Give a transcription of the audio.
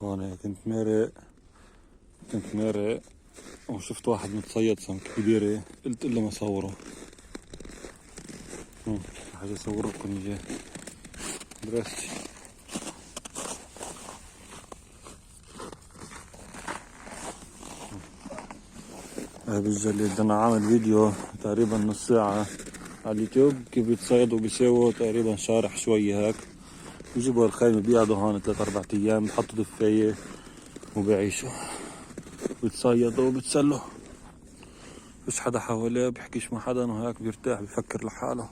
هون كنت مارق وشفت واحد متصيد سمكة كبيرة، قلت إلا ما صوره. حاجة صوره لكم إياه دراستي. هاي بالجليد أنا عامل فيديو تقريبا نص ساعة على اليوتيوب كيف بيتصيدوا وبيساووا تقريبا شارح شوي هيك. بيجيبوا الخيمة بيقعدوا هون 3-4 أيام، بحطوا دفاية وبيعيشوا، بيتصيدوا وبتسلوا، مش حدا حواليه، بيحكيش مع حدا وهيك بيرتاح بيفكر لحاله.